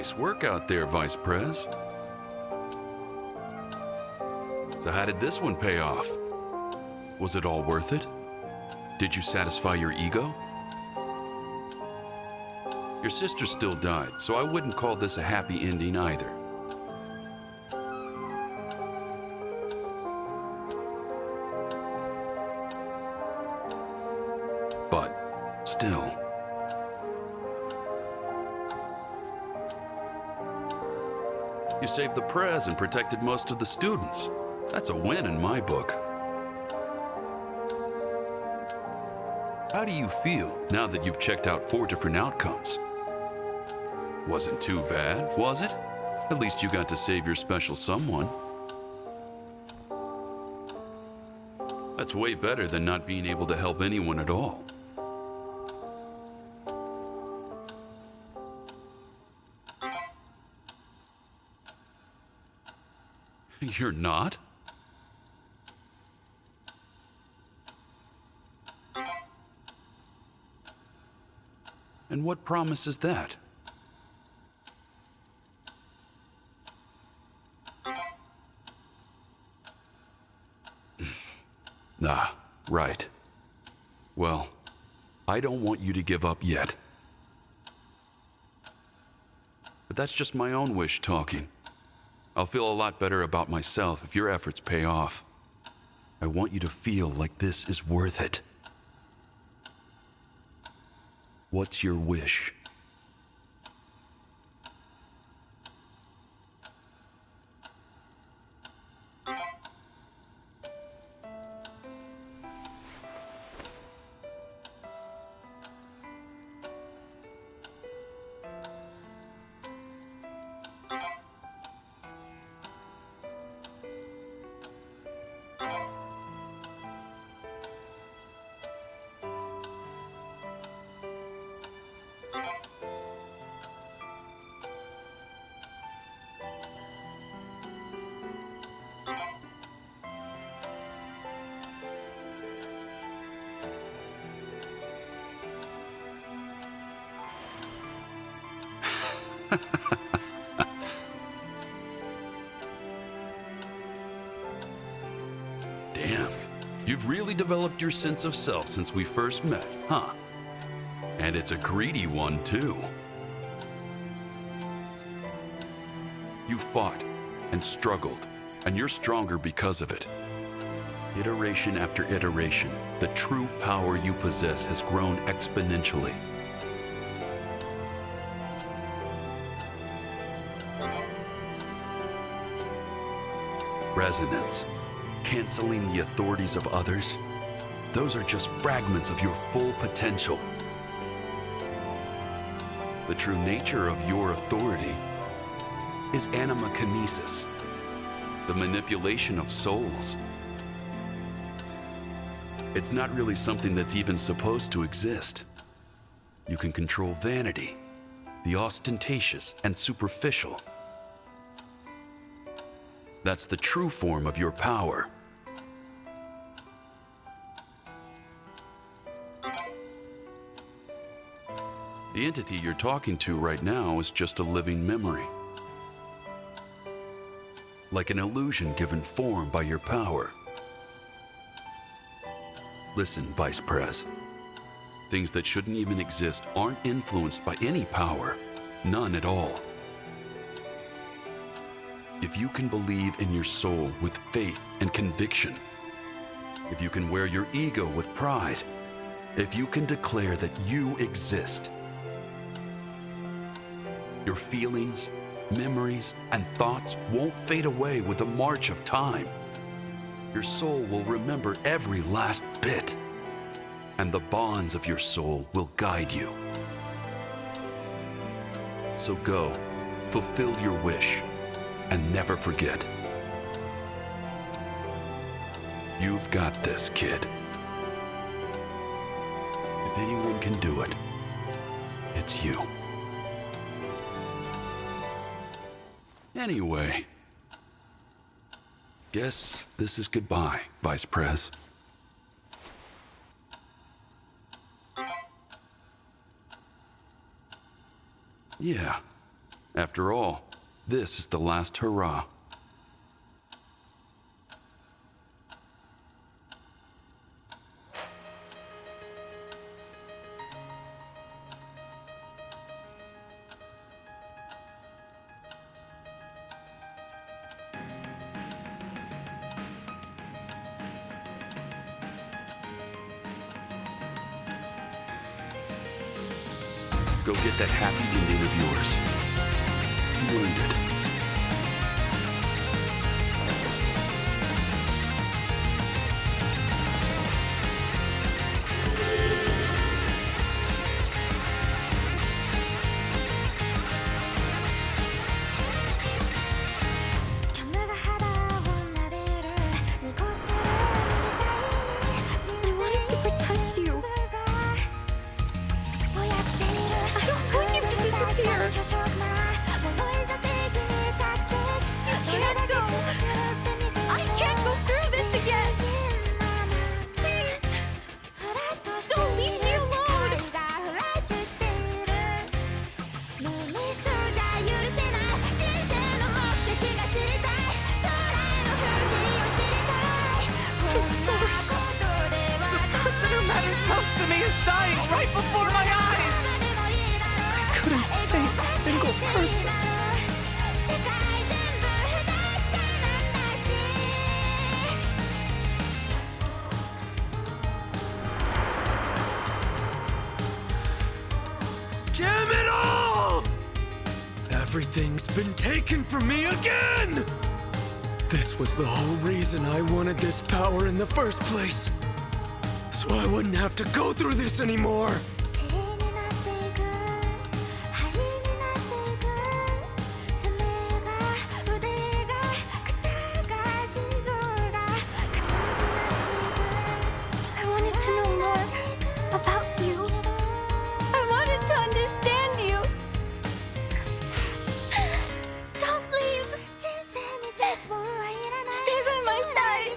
Nice work out there, Vice Prez. So how did this one pay off? Was it all worth it? Did you satisfy your ego? Your sister still died, so I wouldn't call this a happy ending either. But still. You saved the Prez and protected most of the students. That's a win in my book. How do you feel now that you've checked out 4 different outcomes? Wasn't too bad, was it? At least you got to save your special someone. That's way better than not being able to help anyone at all. You're not? And what promise is that? Ah, right. Well, I don't want you to give up yet. But that's just my own wish talking. I'll feel a lot better about myself if your efforts pay off. I want you to feel like this is worth it. What's your wish? Damn, you've really developed your sense of self since we first met, huh? And it's a greedy one, too. You fought and struggled, and you're stronger because of it. Iteration after iteration, the true power you possess has grown exponentially. Resonance, canceling the authorities of others, those are just fragments of your full potential. The true nature of your authority is animokinesis, the manipulation of souls. It's not really something that's even supposed to exist. You can control vanity, the ostentatious and superficial. That's the true form of your power. The entity you're talking to right now is just a living memory. Like an illusion given form by your power. Listen, Vice Prez. Things that shouldn't even exist aren't influenced by any power. None at all. If you can believe in your soul with faith and conviction, if you can wear your ego with pride, if you can declare that you exist, your feelings, memories, and thoughts won't fade away with the march of time. Your soul will remember every last bit, and the bonds of your soul will guide you. So go, fulfill your wish, and never forget. You've got this, kid. If anyone can do it, it's you. Anyway, guess this is goodbye, Vice Prez. Yeah, After all, this is the last hurrah. Go get that happy Indian of yours. You earned it. I wanted to protect you. I don't want you to disappear. I can't go through this again. Please, don't leave me alone. I'm sorry. The person who matters most to me is dying right before my eyes. I couldn't save a single person. Damn it all! Everything's been taken from me again! This was the whole reason I wanted this power in the first place. So I wouldn't have to go through this anymore. I wanted to know more about you. I wanted to understand you. Don't leave. Stay by my side.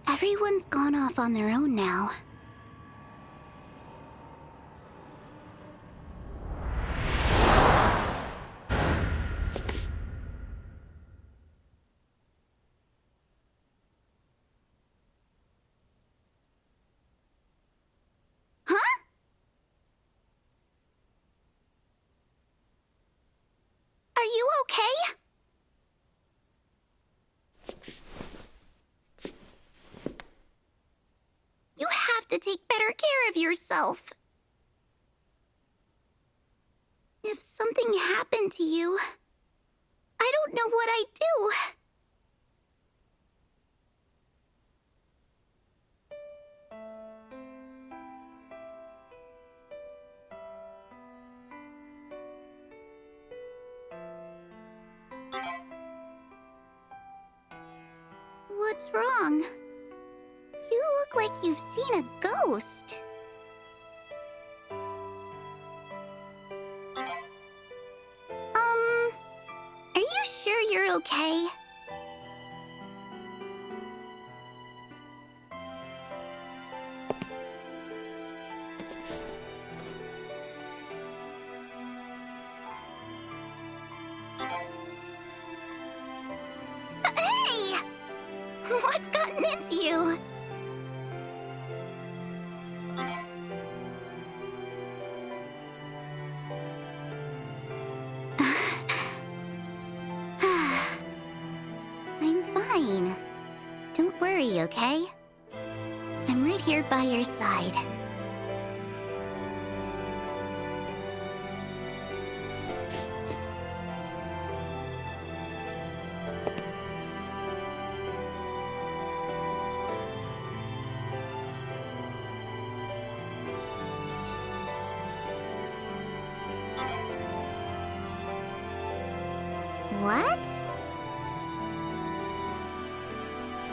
Everyone's gone off on their own now. Huh? Are you okay? You have to take better care of yourself. If something happened to you, I don't know what I'd do. What's wrong? You look like you've seen a ghost. sure you're okay? Hey! What's gotten into you? I'm fine. Don't worry, okay? I'm right here by your side. What?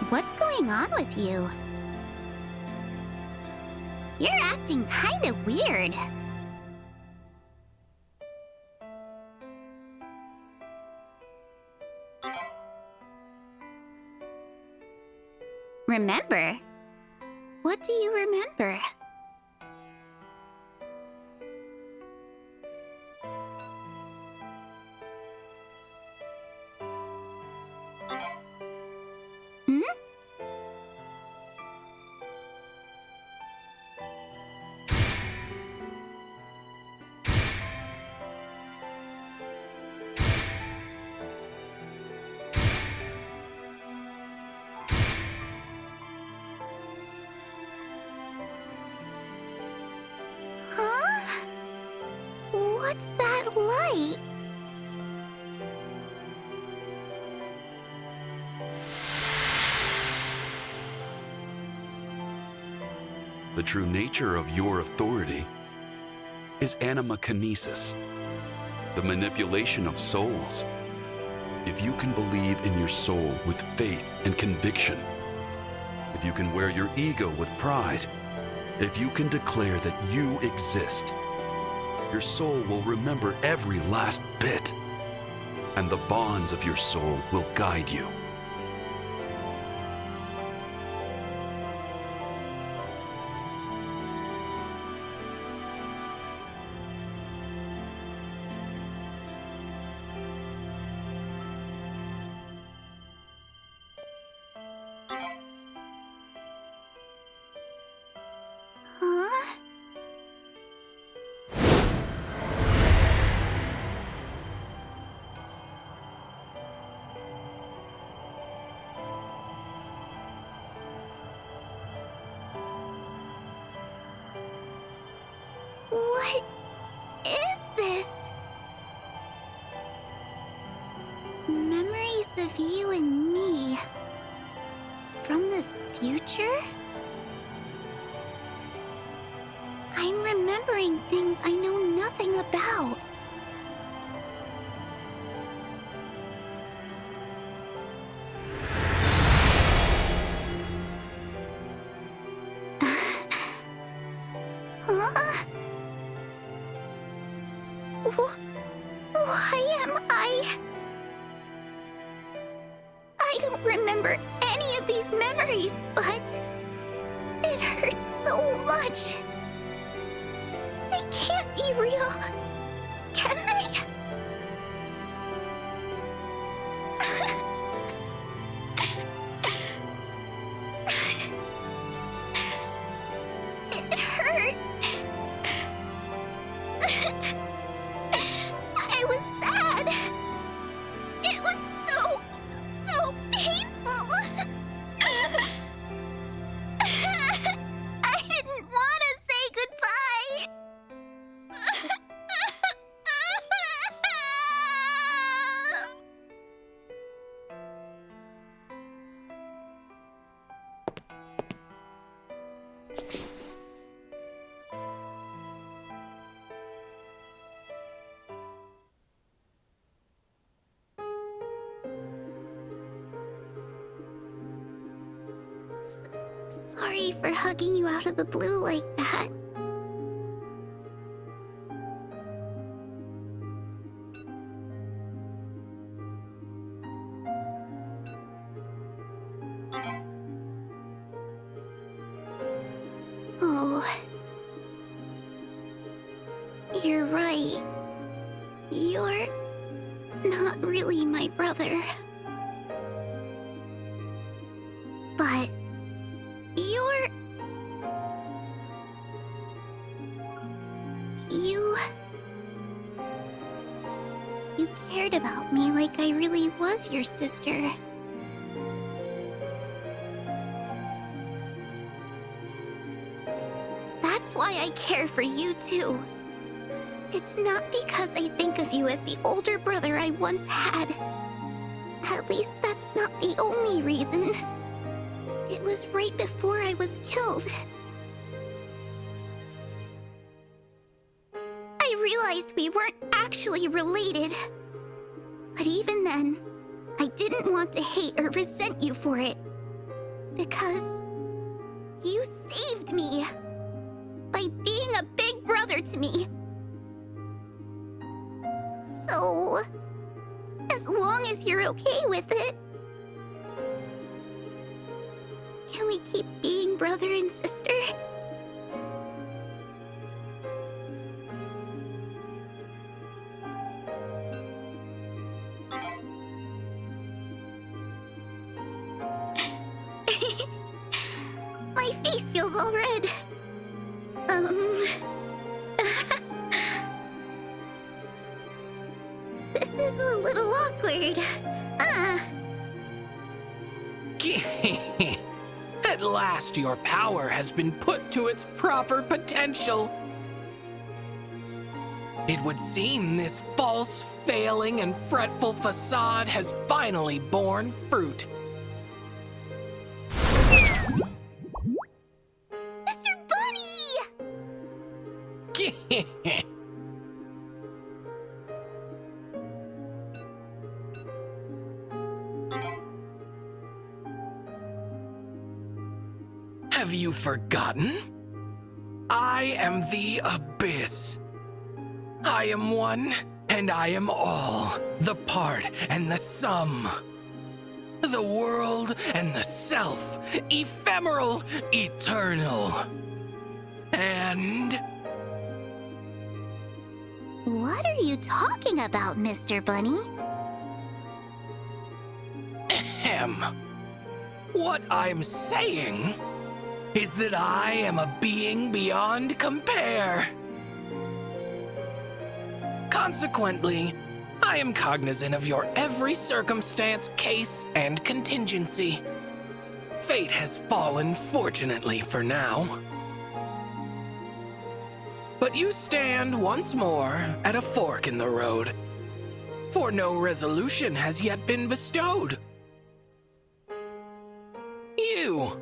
What's going on with you? You're acting kinda weird. Remember? What do you remember? Hmm? Huh? What's that light? The true nature of your authority is animakinesis, the manipulation of souls. If you can believe in your soul with faith and conviction, if you can wear your ego with pride, if you can declare that you exist, your soul will remember every last bit, and the bonds of your soul will guide you. Huh? What is this? Memories of you and me from the future? I'm remembering things I know nothing about. Huh? Why am I? I don't remember any of these memories, but it hurts so much. They can't be real, can they? It hurt. I was sad. It was so painful. I didn't want to say goodbye. Sorry for hugging you out of the blue like that. You're right. You're not really my brother. But you're... You cared about me like I really was your sister. That's why I care for you too. It's not because I think of you as the older brother I once had. At least that's not the only reason. It was right before I was killed. I realized we weren't actually related. But even then, I didn't want to hate or resent you for it. Because you saved me by being a big brother to me. So, as long as you're okay with it, can we keep being brother and sister? My face feels all red. This is a little awkward. At last, your power has been put to its proper potential. It would seem this false, failing, and fretful facade has finally borne fruit. Mr. Bunny! Have you forgotten? I am the Abyss. I am one, and I am all. The part and the sum. The world and the self. Ephemeral, eternal. And... What are you talking about, Mr. Bunny? Ahem. What I'm saying is that I am a being beyond compare. Consequently, I am cognizant of your every circumstance, case, and contingency. Fate has fallen, fortunately for now. But you stand once more at a fork in the road, for no resolution has yet been bestowed. You,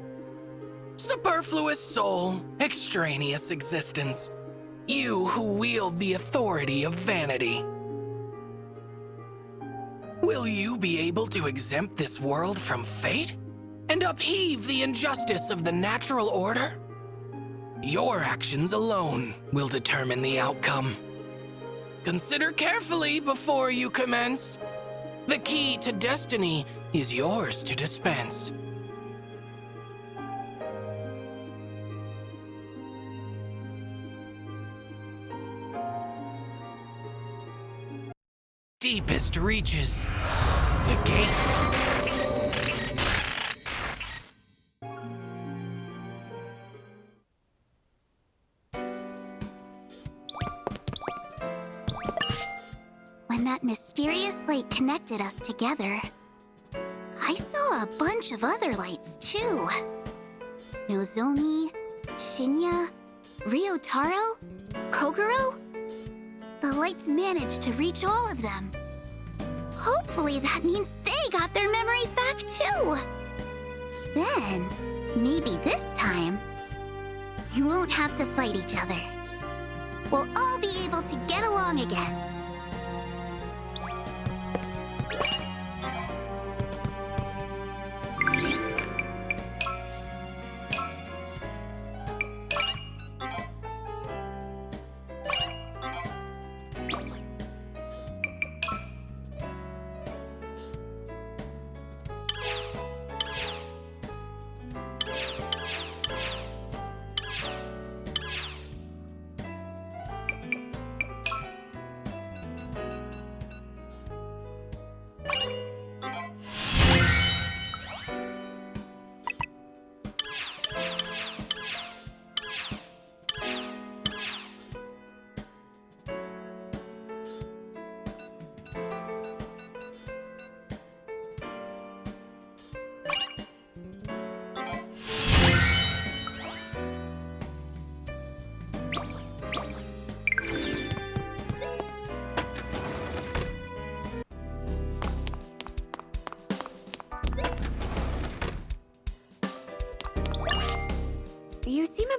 superfluous soul, extraneous existence, you who wield the authority of vanity. Will you be able to exempt this world from fate and upheave the injustice of the natural order? Your actions alone will determine the outcome. Consider carefully before you commence. The key to destiny is yours to dispense. Deepest reaches the gate. When that mysterious light connected us together, I saw a bunch of other lights too. Nozomi, Shinya, Ryotaro, Kogoro. The lights managed to reach all of them. Hopefully that means they got their memories back too. Then, maybe this time, we won't have to fight each other. We'll all be able to get along again.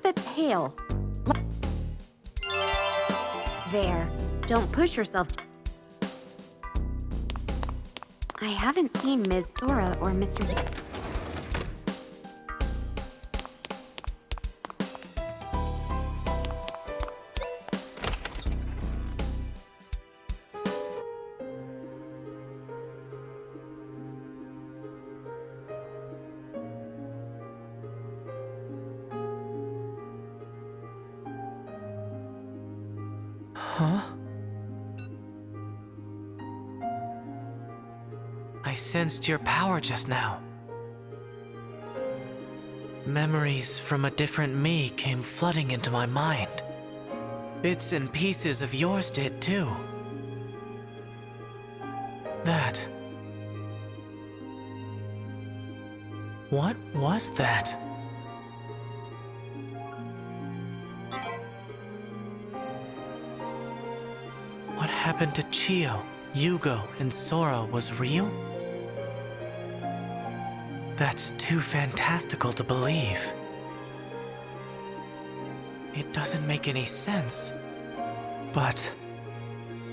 bit pale. There. Don't push yourself. I haven't seen Ms. Sora or Mr. Huh? I sensed your power just now. Memories from a different me came flooding into my mind. Bits and pieces of yours did too. That... What was that? What happened to Chio, Yugo, and Sora was real? That's too fantastical to believe. It doesn't make any sense. But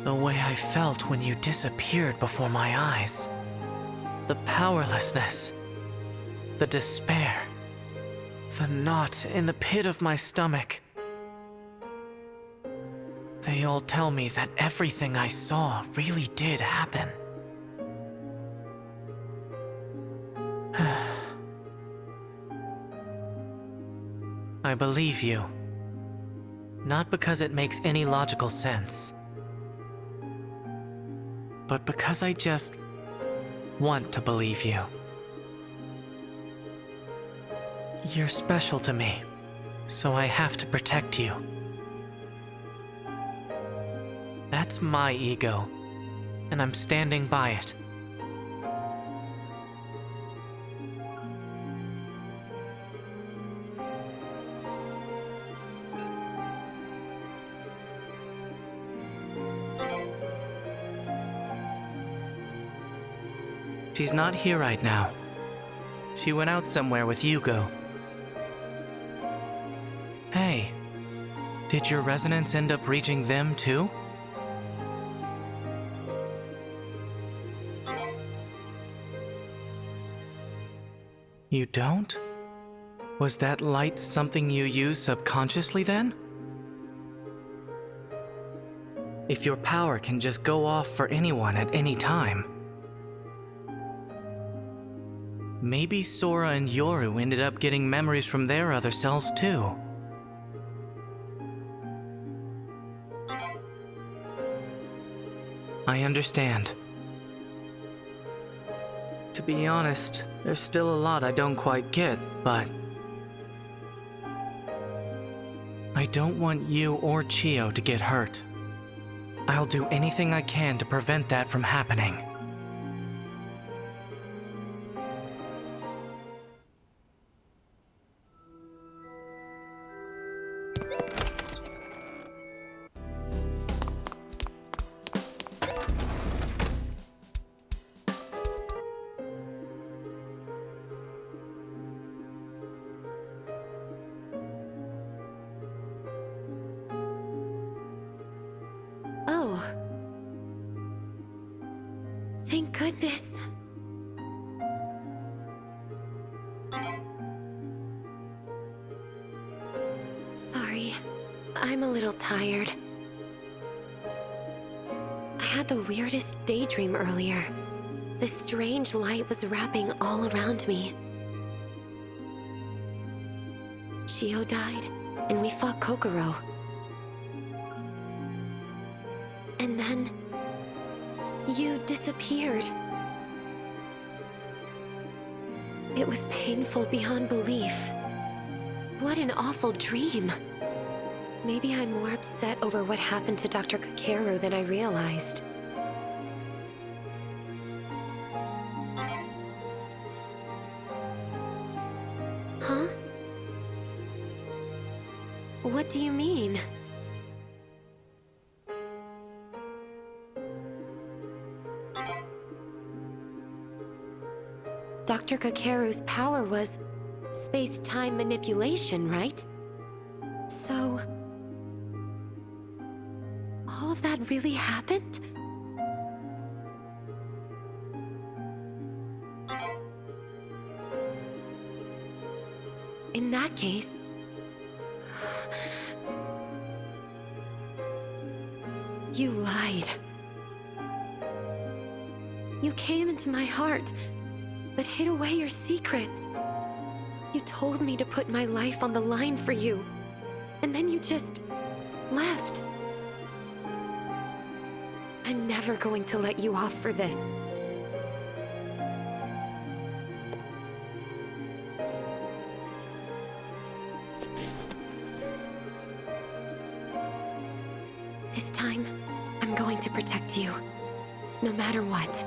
the way I felt when you disappeared before my eyes, the powerlessness, the despair, the knot in the pit of my stomach, they all tell me that everything I saw really did happen. I believe you. Not because it makes any logical sense, but because I just want to believe you. You're special to me, so I have to protect you. That's my ego, and I'm standing by it. She's not here right now. She went out somewhere with Yugo. Hey, did your resonance end up reaching them too? You don't? Was that light something you used subconsciously then? If your power can just go off for anyone at any time, maybe Sora and Yoru ended up getting memories from their other selves too. I understand. To be honest, there's still a lot I don't quite get, but I don't want you or Chio to get hurt. I'll do anything I can to prevent that from happening. Oh. Thank goodness. Sorry, I'm a little tired. I had the weirdest daydream earlier. This strange light was wrapping all around me. Chio died, and we fought Kokoro. And then... you disappeared. It was painful beyond belief. What an awful dream. Maybe I'm more upset over what happened to Dr. Kakeru than I realized. Huh? What do you mean? Dr. Kakeru's power was space-time manipulation, right? So... all of that really happened? In that case... you lied. You came into my heart, but hid away your secrets. You told me to put my life on the line for you, and then you just left. I'm never going to let you off for this. This time, I'm going to protect you, no matter what.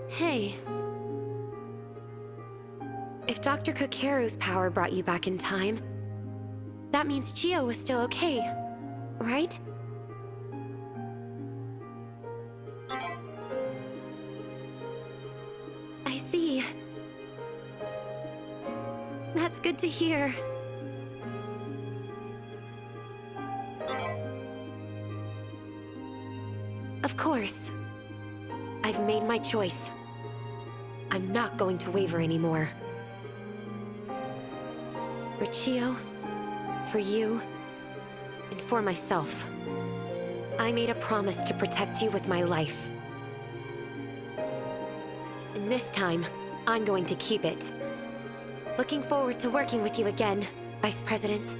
Hey. If Dr. Kakeru's power brought you back in time, that means Chio was still okay, right? I see. That's good to hear. Of course. I've made my choice. I'm not going to waver anymore. For Chio, for you, and for myself. I made a promise to protect you with my life. And this time, I'm going to keep it. Looking forward to working with you again, Vice President.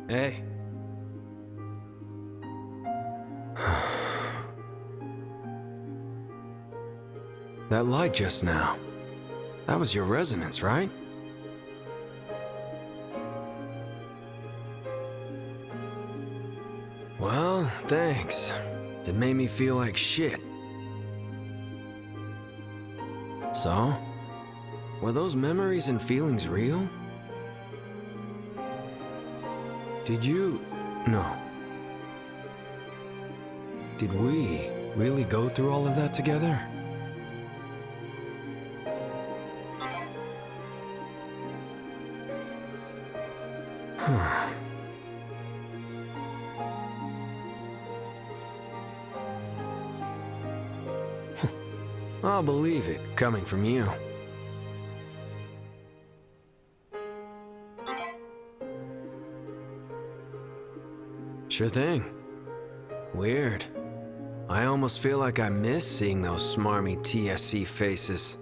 Hey. That light just now. That was your resonance, right? Well, thanks. It made me feel like shit. So? Were those memories and feelings real? Did you... No. Did we really go through all of that together? Huh. I'll believe it, coming from you. Sure thing. Weird. I almost feel like I miss seeing those smarmy TSC faces.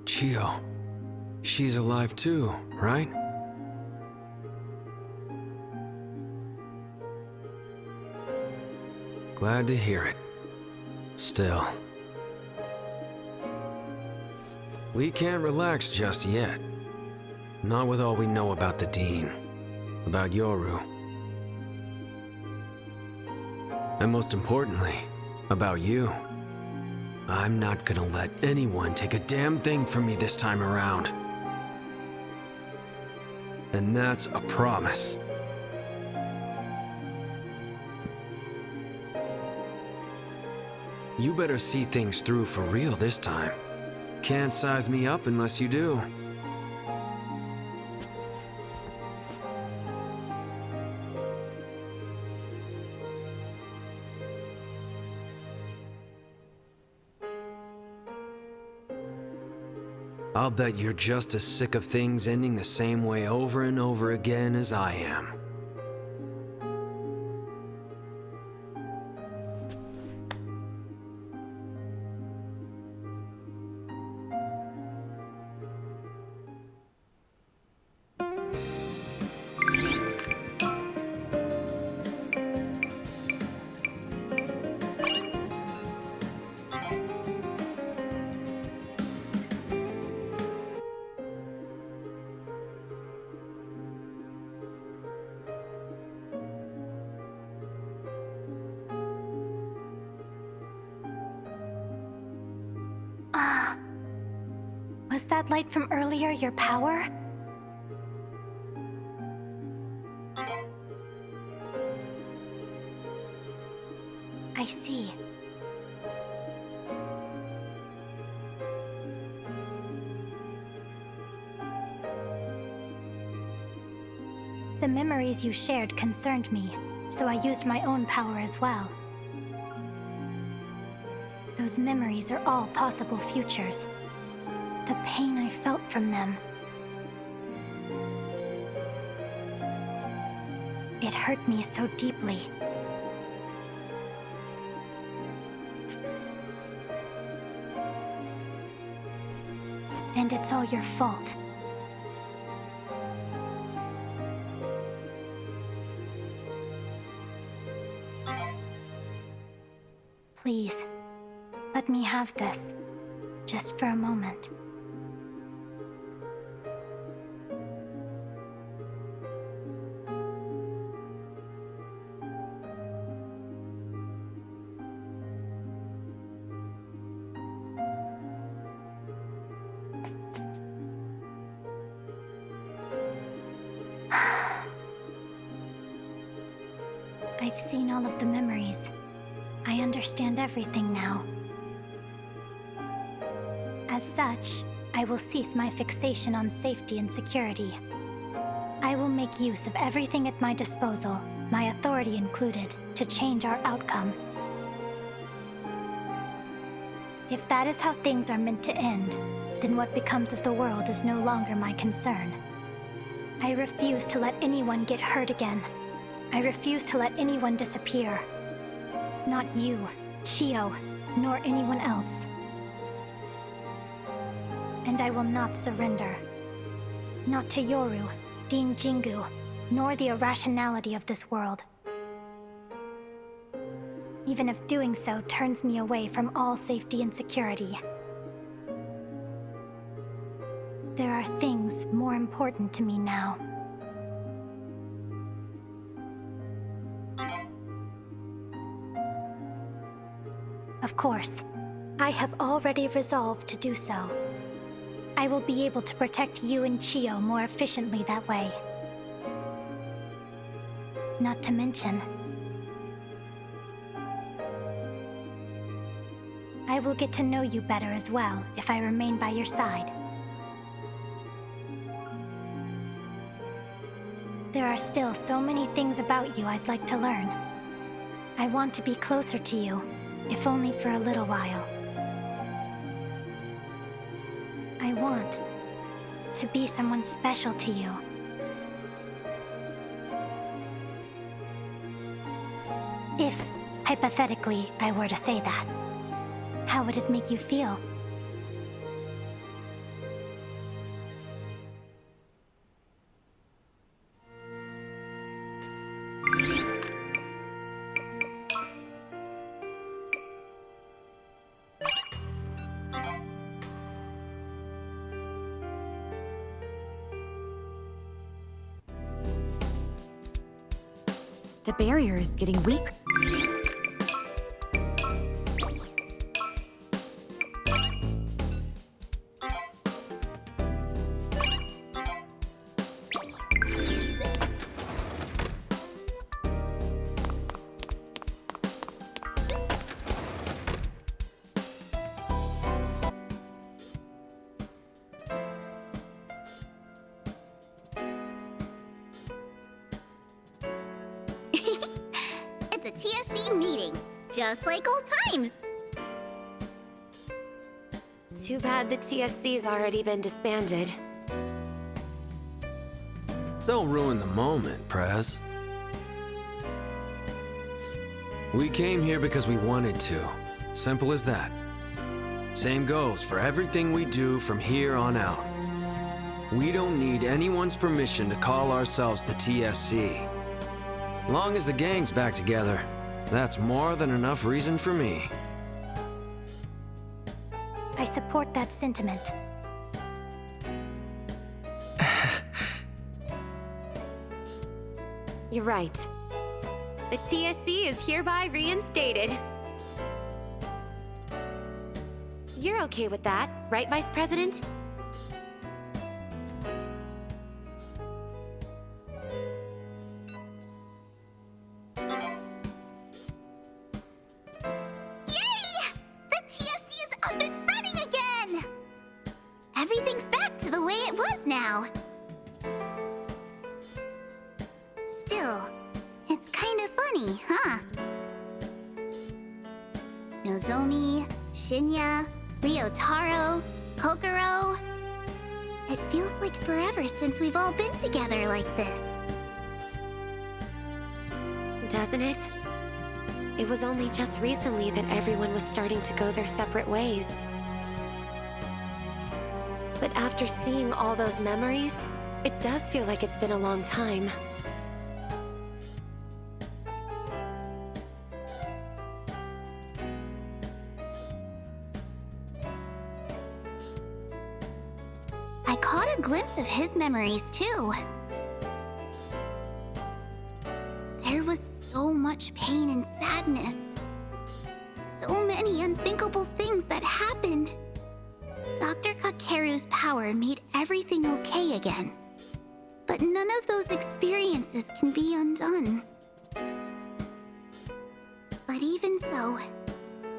Chio. She's alive too, right? Glad to hear it. Still. We can't relax just yet. Not with all we know about the Dean. About Yoru. And most importantly, about you. I'm not gonna let anyone take a damn thing from me this time around. And that's a promise. You better see things through for real this time. Can't size me up unless you do. I'll bet you're just as sick of things ending the same way over and over again as I am. Was that light from earlier your power? I see. The memories you shared concerned me, so I used my own power as well. Those memories are all possible futures. The pain I felt from them. It hurt me so deeply. And it's all your fault. Please, let me have this, just for a moment. I've seen all of the memories. I understand everything now. As such, I will cease my fixation on safety and security. I will make use of everything at my disposal, my authority included, to change our outcome. If that is how things are meant to end, then what becomes of the world is no longer my concern. I refuse to let anyone get hurt again. I refuse to let anyone disappear. Not you, Shio, nor anyone else. And I will not surrender. Not to Yoru, Dean Jingu, nor the irrationality of this world. Even if doing so turns me away from all safety and security. There are things more important to me now. Of course, I have already resolved to do so. I will be able to protect you and Chio more efficiently that way. Not to mention, I will get to know you better as well if I remain by your side. There are still so many things about you I'd like to learn. I want to be closer to you, if only for a little while. I want to be someone special to you. If, hypothetically, I were to say that, how would it make you feel? The barrier is getting weak. It's a TSC meeting, just like old times. Too bad the TSC's already been disbanded. Don't ruin the moment, Prez. We came here because we wanted to. Simple as that. Same goes for everything we do from here on out. We don't need anyone's permission to call ourselves the TSC. Long as the gang's back together, that's more than enough reason for me. I support that sentiment. You're right. The TSC is hereby reinstated. You're okay with that, right, Vice President? Everything's back to the way it was now. Still, it's kind of funny, huh? Nozomi, Shinya, Ryotaro, Kokoro. It feels like forever since we've all been together like this. Doesn't it? It was only just recently that everyone was starting to go their separate ways. But after seeing all those memories, it does feel like it's been a long time. I caught a glimpse of his memories too. There was so much pain and sadness. So many unthinkable things that happened. Dr. Kakeru's power made everything okay again. But none of those experiences can be undone. But even so,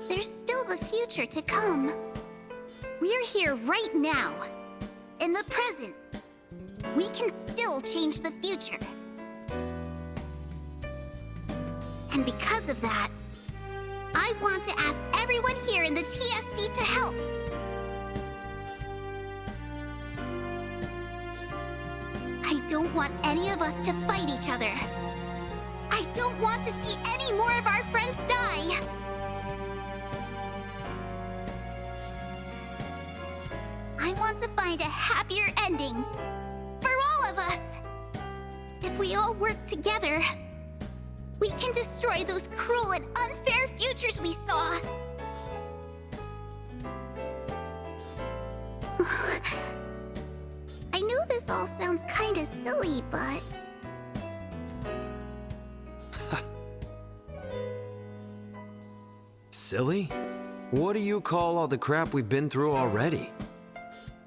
there's still the future to come. We're here right now. In the present. We can still change the future. And because of that, I want to ask everyone here in the TSC to help. I don't want any of us to fight each other. I don't want to see any more of our friends die. I want to find a happier ending for all of us. If we all work together, we can destroy those cruel and unfair futures we saw. I know this all sounds kinda silly, but... Silly? What do you call all the crap we've been through already?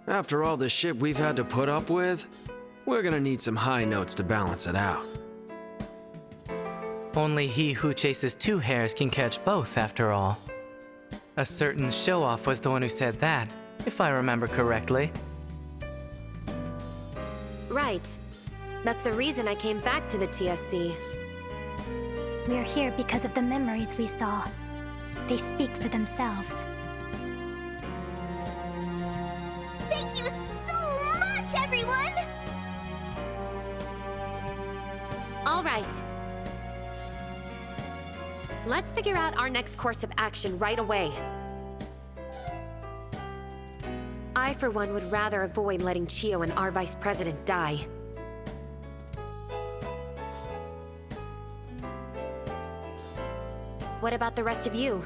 After all the shit we've had to put up with, we're gonna need some high notes to balance it out. Only he who chases two hares can catch both, after all. A certain show-off was the one who said that, if I remember correctly. Right. That's the reason I came back to the TSC. We're here because of the memories we saw. They speak for themselves. Thank you so much, everyone! All right. Let's figure out our next course of action right away. I, for one, would rather avoid letting Chio and our Vice President die. What about the rest of you?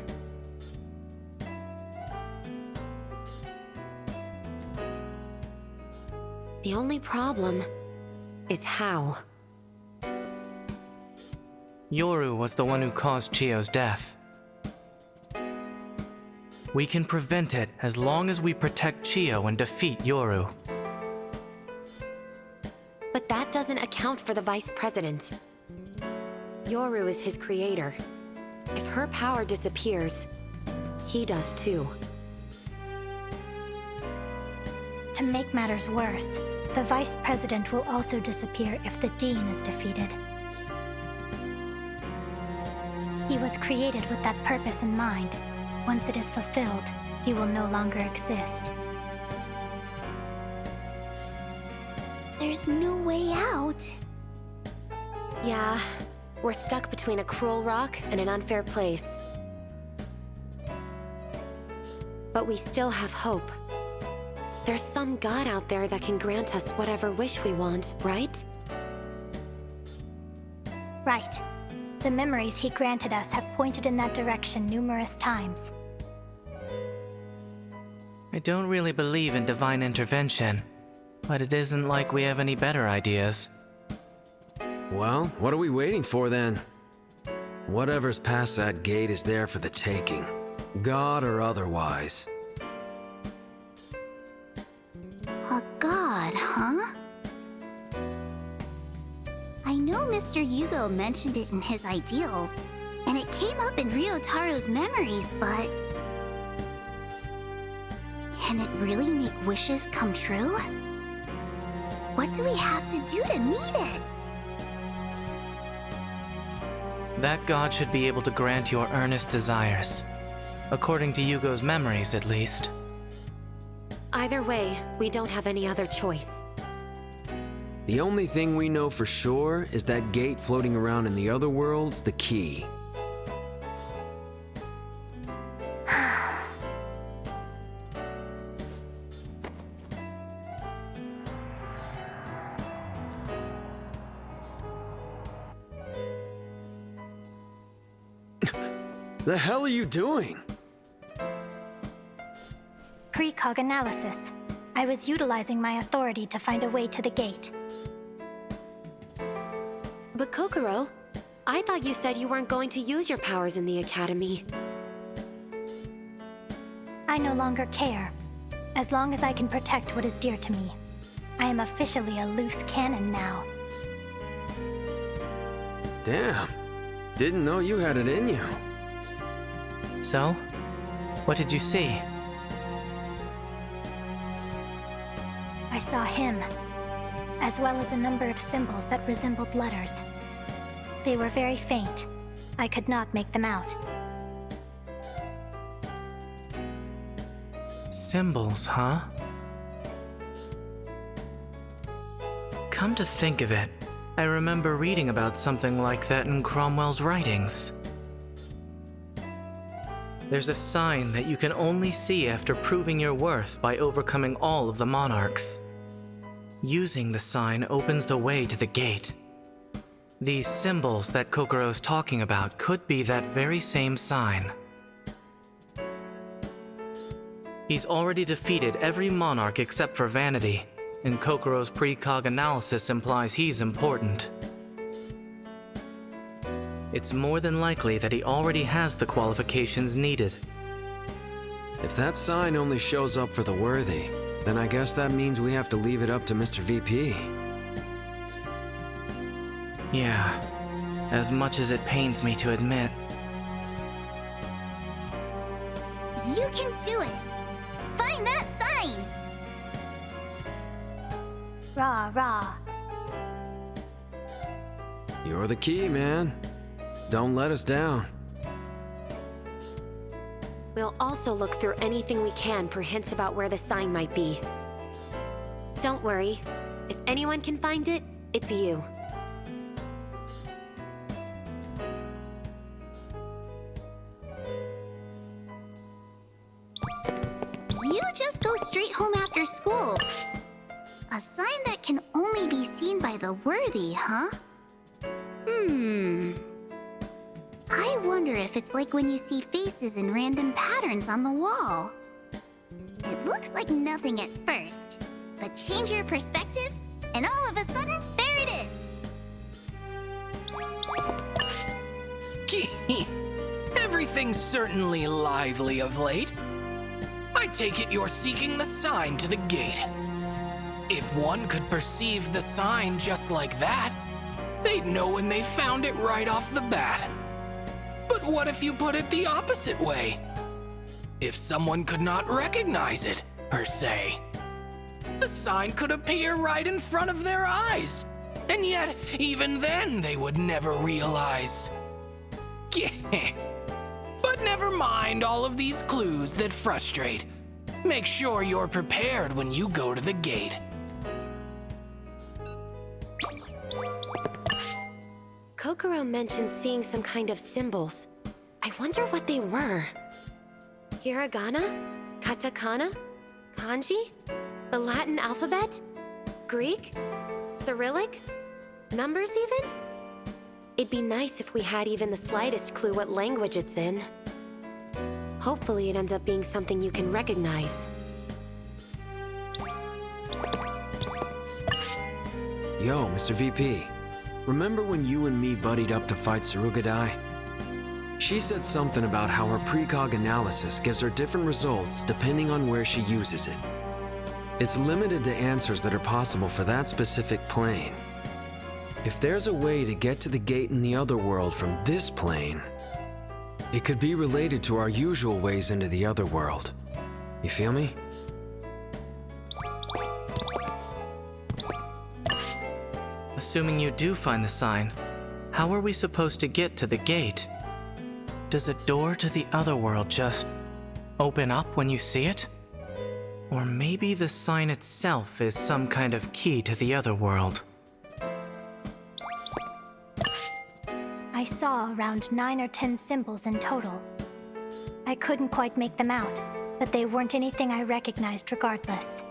The only problem is how. Yoru was the one who caused Chio's death. We can prevent it as long as we protect Chio and defeat Yoru. But that doesn't account for the Vice President. Yoru is his creator. If her power disappears, he does too. To make matters worse, the Vice President will also disappear if the Dean is defeated. He was created with that purpose in mind. Once it is fulfilled, he will no longer exist. There's no way out. Yeah, we're stuck between a cruel rock and an unfair place. But we still have hope. There's some god out there that can grant us whatever wish we want, right? Right. The memories he granted us have pointed in that direction numerous times. I don't really believe in divine intervention, but it isn't like we have any better ideas. Well, what are we waiting for then? Whatever's past that gate is there for the taking, god or otherwise. A god, huh? I know Mr. Yugo mentioned it in his ideals, and it came up in Ryotaro's memories, but... can it really make wishes come true? What do we have to do to meet it? That god should be able to grant your earnest desires. According to Yugo's memories, at least. Either way, we don't have any other choice. The only thing we know for sure is that gate floating around in the other world's the key. The hell are you doing? Precog analysis. I was utilizing my authority to find a way to the gate. But Kokoro, I thought you said you weren't going to use your powers in the academy. I no longer care, as long as I can protect what is dear to me. I am officially a loose cannon now. Damn. Didn't know you had it in you. So, what did you see? I saw him, as well as a number of symbols that resembled letters. They were very faint. I could not make them out. Symbols, huh? Come to think of it, I remember reading about something like that in Cromwell's writings. There's a sign that you can only see after proving your worth by overcoming all of the monarchs. Using the sign opens the way to the gate. These symbols that Kokoro's talking about could be that very same sign. He's already defeated every monarch except for Vanity, and Kokoro's precog analysis implies he's important. It's more than likely that he already has the qualifications needed. If that sign only shows up for the worthy, then I guess that means we have to leave it up to Mr. VP. Yeah, as much as it pains me to admit. You can do it! Find that sign! Rah, rah. You're the key, man. Don't let us down. We'll also look through anything we can for hints about where the sign might be. Don't worry. If anyone can find it, it's you. You just go straight home after school. A sign that can only be seen by the worthy, huh? I wonder if it's like when you see faces in random patterns on the wall. It looks like nothing at first, but change your perspective, and all of a sudden, there it is! Everything's certainly lively of late. I take it you're seeking the sign to the gate. If one could perceive the sign just like that, they'd know when they found it right off the bat. But what if you put it the opposite way? If someone could not recognize it, per se, the sign could appear right in front of their eyes, and yet, even then, they would never realize. But But never mind all of these clues that frustrate. Make sure you're prepared when you go to the gate. Kokoro mentioned seeing some kind of symbols. I wonder what they were. Hiragana? Katakana? Kanji? The Latin alphabet? Greek? Cyrillic? Numbers even? It'd be nice if we had even the slightest clue what language it's in. Hopefully it ends up being something you can recognize. Yo, Mr. VP. Remember when you and me buddied up to fight Surugadai? She said something about how her precog analysis gives her different results depending on where she uses it. It's limited to answers that are possible for that specific plane. If there's a way to get to the gate in the other world from this plane, it could be related to our usual ways into the other world. You feel me? Assuming you do find the sign, how are we supposed to get to the gate? Does a door to the other world just open up when you see it? Or maybe the sign itself is some kind of key to the other world. I saw around 9 or 10 symbols in total. I couldn't quite make them out, but they weren't anything I recognized regardless.